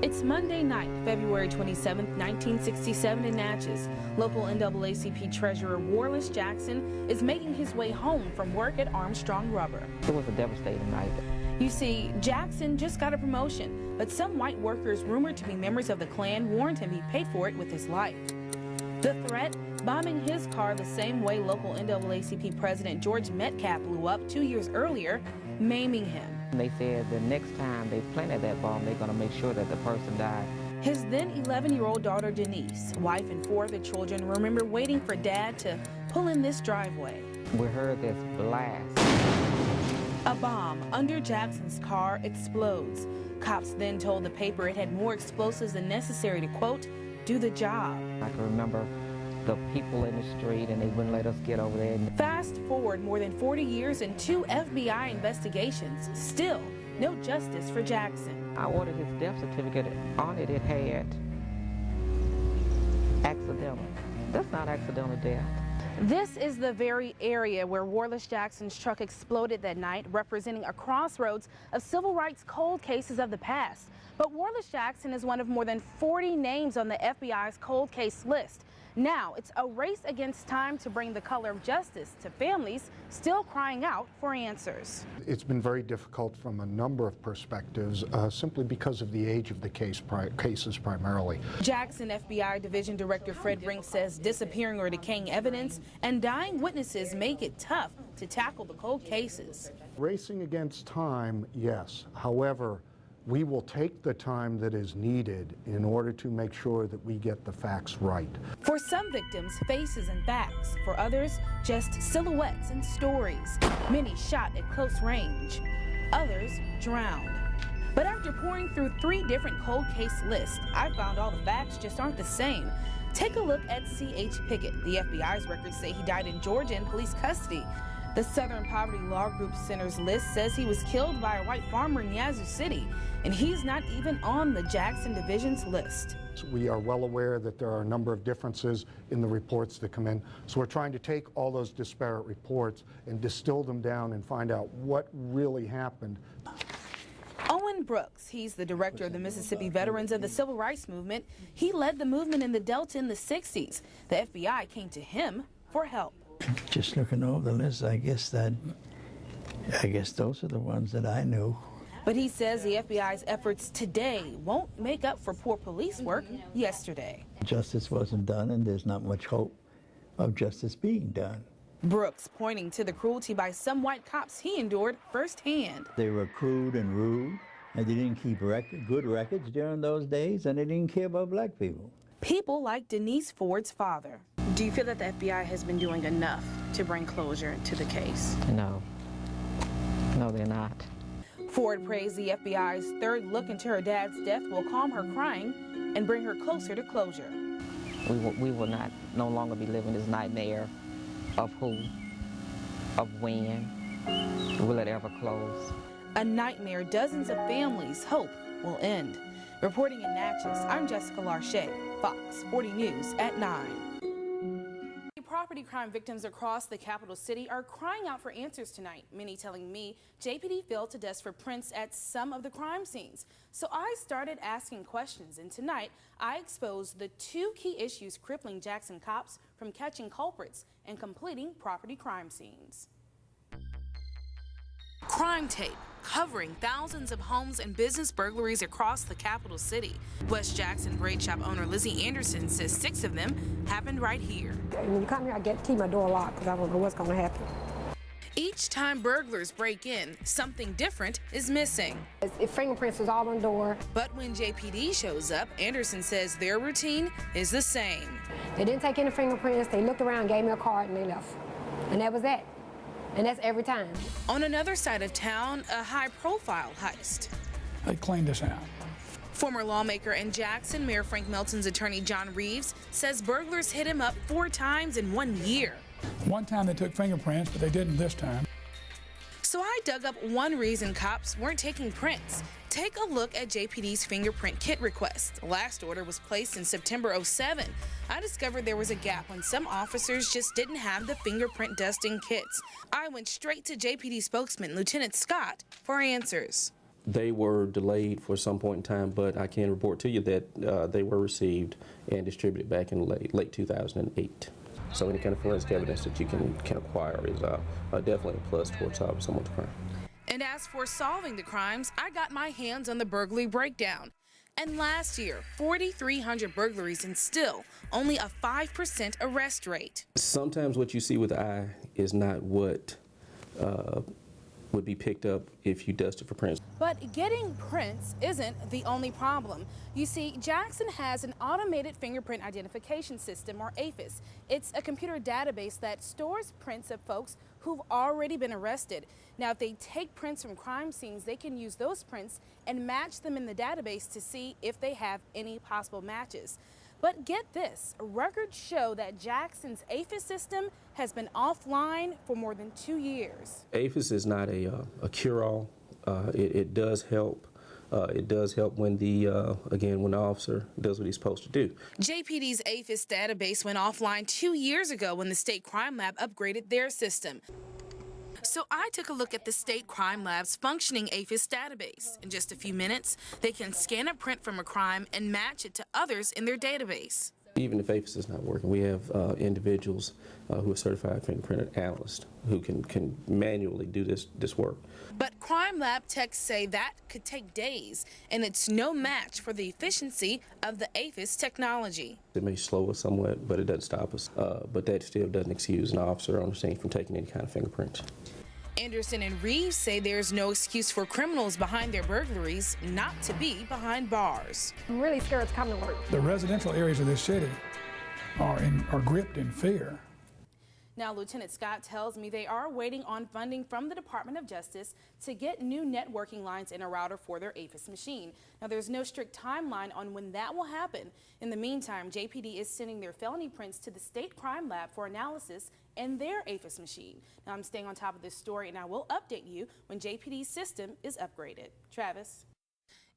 It's Monday night, February 27, 1967 in Natchez. Local NAACP Treasurer Warlow Jackson is making his way home from work at Armstrong Rubber. It was a devastating night. You see, Jackson just got a promotion, but some white workers rumored to be members of the Klan warned him he'd pay for it with his life. The threat? Bombing his car the same way local NAACP President George Metcalf blew up 2 years earlier, maiming him. They said the next time they planted that bomb, they're going to make sure that the person died. His then 11-year-old daughter Denise, wife and 4 of the children, remember waiting for Dad to pull in this driveway. We heard this blast. A bomb under Jackson's car explodes. Cops then told the paper it had more explosives than necessary to, quote, do the job. I can remember the people in the street, and they wouldn't let us get over there. Fast forward more than 40 years and 2 FBI investigations. Still, no justice for Jackson. I ordered his death certificate. On it, it had accidental. That's not accidental death. This is the very area where Warlow Jackson's truck exploded that night, representing a crossroads of civil rights cold cases of the past. But Warlow Jackson is one of more than 40 names on the FBI's cold case list. Now, it's a race against time to bring the color of justice to families still crying out for answers. It's been very difficult from a number of perspectives, simply because of the age of the cases primarily. Jackson FBI Division Director Fred Brink says disappearing or decaying evidence and dying witnesses make it tough to tackle the cold cases. Racing against time, yes. However, we will take the time that is needed in order to make sure that we get the facts right. For some victims, faces and facts. For others, just silhouettes and stories. Many shot at close range. Others drowned. But after pouring through 3 different cold case lists, I found all the facts just aren't the same. Take a look at C.H. Pickett. The FBI's records say he died in Georgia in police custody. The Southern Poverty Law Group Center's list says he was killed by a white farmer in Yazoo City, and he's not even on the Jackson Division's list. We are well aware that there are a number of differences in the reports that come in, so we're trying to take all those disparate reports and distill them down and find out what really happened. Owen Brooks, he's the director of the Mississippi Veterans of the Civil Rights Movement. He led the movement in the Delta in the 60s. The FBI came to him for help. Just looking over the list, I guess those are the ones that I knew. But he says the FBI's efforts today won't make up for poor police work yesterday. Justice wasn't done, and there's not much hope of justice being done. Brooks pointing to the cruelty by some white cops he endured firsthand. They were crude and rude, and they didn't keep good records during those days, and they didn't care about black people. People like Denise Ford's father. Do you feel that the FBI has been doing enough to bring closure to the case? No. No, they're not. Ford prays the FBI's third look into her dad's death will calm her crying and bring her closer to closure. We will not no longer be living this nightmare of who, of when, will it ever close. A nightmare dozens of families hope will end. Reporting in Natchez, I'm Jessica Larche, Fox 40 News at 9. Property crime victims across the capital city are crying out for answers tonight, many telling me JPD failed to dust for prints at some of the crime scenes. So I started asking questions, and tonight I exposed the 2 key issues crippling Jackson cops from catching culprits and completing property crime scenes. Crime tape covering thousands of homes and business burglaries across the capital city. West Jackson braid shop owner Lizzie Anderson says 6 of them happened right here. When you come here, I keep my door locked because I don't know what's going to happen. Each time burglars break in, something different is missing. If fingerprints was all on the door. But when JPD shows up, Anderson says their routine is the same. They didn't take any fingerprints. They looked around, gave me a card, and they left. And that was that. And that's every time. On another side of town, a high-profile heist. They cleaned us out. Former lawmaker and Jackson Mayor Frank Melton's attorney John Reeves says burglars hit him up 4 times in 1 year. One time they took fingerprints, but they didn't this time. So I dug up one reason cops weren't taking prints. Take a look at JPD's fingerprint kit request. The last order was placed in September '07. I discovered there was a gap when some officers just didn't have the fingerprint dusting kits. I went straight to JPD spokesman Lieutenant Scott for answers. They were delayed for some point in time, but I can report to you that they were received and distributed back in late 2008. So any kind of forensic evidence that you can acquire is definitely a plus towards solving someone's crime. And as for solving the crimes, I got my hands on the burglary breakdown. And last year, 4,300 burglaries and still only a 5% arrest rate. Sometimes what you see with the eye is not what would be picked up if you dusted for prints. But getting prints isn't the only problem. You see, Jackson has an automated fingerprint identification system, or AFIS. It's a computer database that stores prints of folks who've already been arrested. Now, if they take prints from crime scenes, they can use those prints and match them in the database to see if they have any possible matches. But get this, records show that Jackson's AFIS system has been offline for more than 2 years. AFIS is not a cure-all. It does help. It does help when when the officer does what he's supposed to do. JPD's AFIS database went offline 2 years ago when the State Crime Lab upgraded their system. So I took a look at the State Crime Lab's functioning AFIS database. In just a few minutes, they can scan a print from a crime and match it to others in their database. Even if AFIS is not working, we have individuals who are certified fingerprint analysts who can manually do this work. But Crime Lab techs say that could take days, and it's no match for the efficiency of the AFIS technology. It may slow us somewhat, but it doesn't stop us. But that still doesn't excuse an officer on the scene from taking any kind of fingerprints. Anderson and Reeves say there's no excuse for criminals behind their burglaries not to be behind bars. I'm really scared to come to work. The residential areas of this city are gripped in fear. Now, Lieutenant Scott tells me they are waiting on funding from the Department of Justice to get new networking lines and a router for their AFIS machine. Now, there's no strict timeline on when that will happen. In the meantime, JPD is sending their felony prints to the State Crime Lab for analysis in their AFIS machine. Now, I'm staying on top of this story, and I will update you when JPD's system is upgraded. Travis.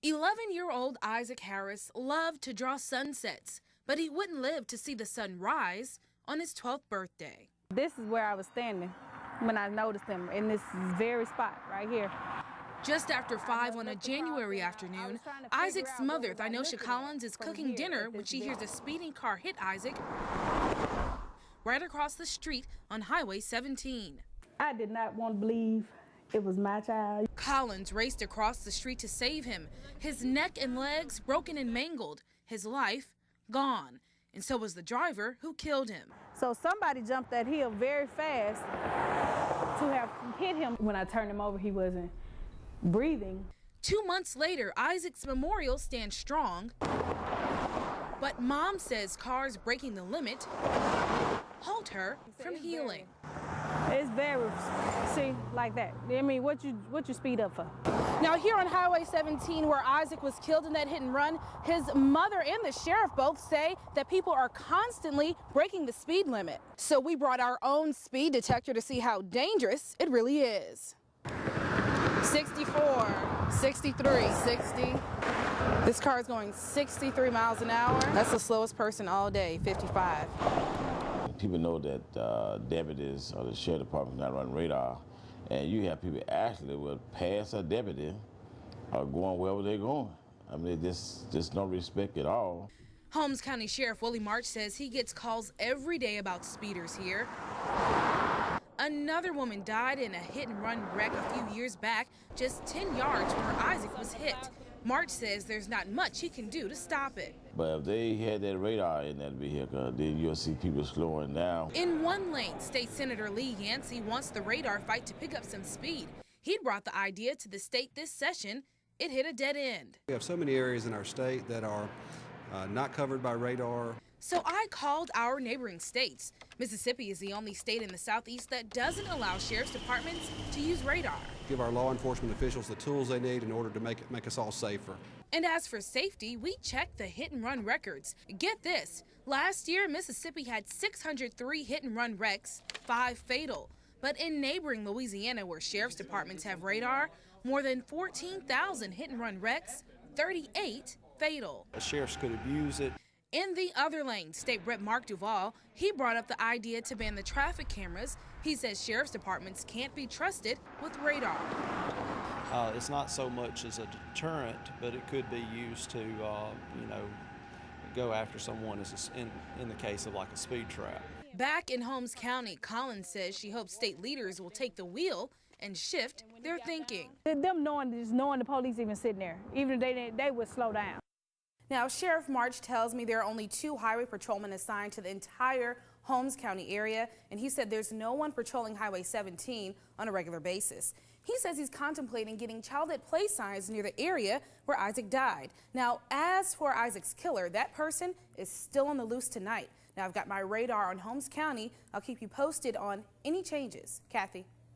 11-year-old Isaac Harris loved to draw sunsets, but he wouldn't live to see the sun rise on his 12th birthday. This is where I was standing when I noticed him, in this very spot right here. Just after 5 on a January afternoon, Isaac's mother, Thynosha Collins, is cooking dinner when she hears a speeding car hit Isaac right across the street on Highway 17. I did not want to believe it was my child. Collins raced across the street to save him, his neck and legs broken and mangled, his life gone. And so was the driver who killed him. So somebody jumped that hill very fast to have hit him. When I turned him over, he wasn't breathing. 2 months later, Isaac's memorial stands strong, but Mom says cars breaking the limit halt her from healing. It's very, see, like that. I mean, what you speed up for? Now here on Highway 17, where Isaac was killed in that hit and run, his mother and the sheriff both say that people are constantly breaking the speed limit. So we brought our own speed detector to see how dangerous it really is. 64, 63, 60. This car is going 63 miles an hour. That's the slowest person all day, 55. People know that deputies or the sheriff department not running radar, and you have people actually will pass a deputy or going wherever they're going. I mean, just no respect at all. Holmes County Sheriff Willie March says he gets calls every day about speeders here. Another woman died in a hit-and-run wreck a few years back, just 10 yards from where Isaac was hit. March says there's not much he can do to stop it. But if they had that radar in that vehicle, then you'll see people slowing down. In one lane, State Senator Lee Yancey wants the radar fight to pick up some speed. He brought the idea to the state this session. It hit a dead end. We have so many areas in our state that are not covered by radar. So I called our neighboring states. Mississippi is the only state in the southeast that doesn't allow sheriff's departments to use radar. Give our law enforcement officials the tools they need in order to make us all safer. And as for safety, we checked the hit-and-run records. Get this, last year Mississippi had 603 hit-and-run wrecks, 5 fatal. But in neighboring Louisiana, where sheriff's departments have radar, more than 14,000 hit-and-run wrecks, 38 fatal. The sheriffs could abuse it. In the other lane, State Rep Mark Duval, he brought up the idea to ban the traffic cameras. He says sheriff's departments can't be trusted with radar. It's not so much as a deterrent, but it could be used to, go after someone in the case of like a speed trap. Back in Holmes County, Collins says she hopes state leaders will take the wheel and shift their thinking. Them knowing the police even sitting there, even if they would slow down. Now, Sheriff March tells me there are only 2 highway patrolmen assigned to the entire Holmes County area, and he said there's no one patrolling Highway 17 on a regular basis. He says he's contemplating getting child at play signs near the area where Isaac died. Now, as for Isaac's killer, that person is still on the loose tonight. Now, I've got my radar on Holmes County. I'll keep you posted on any changes. Kathy.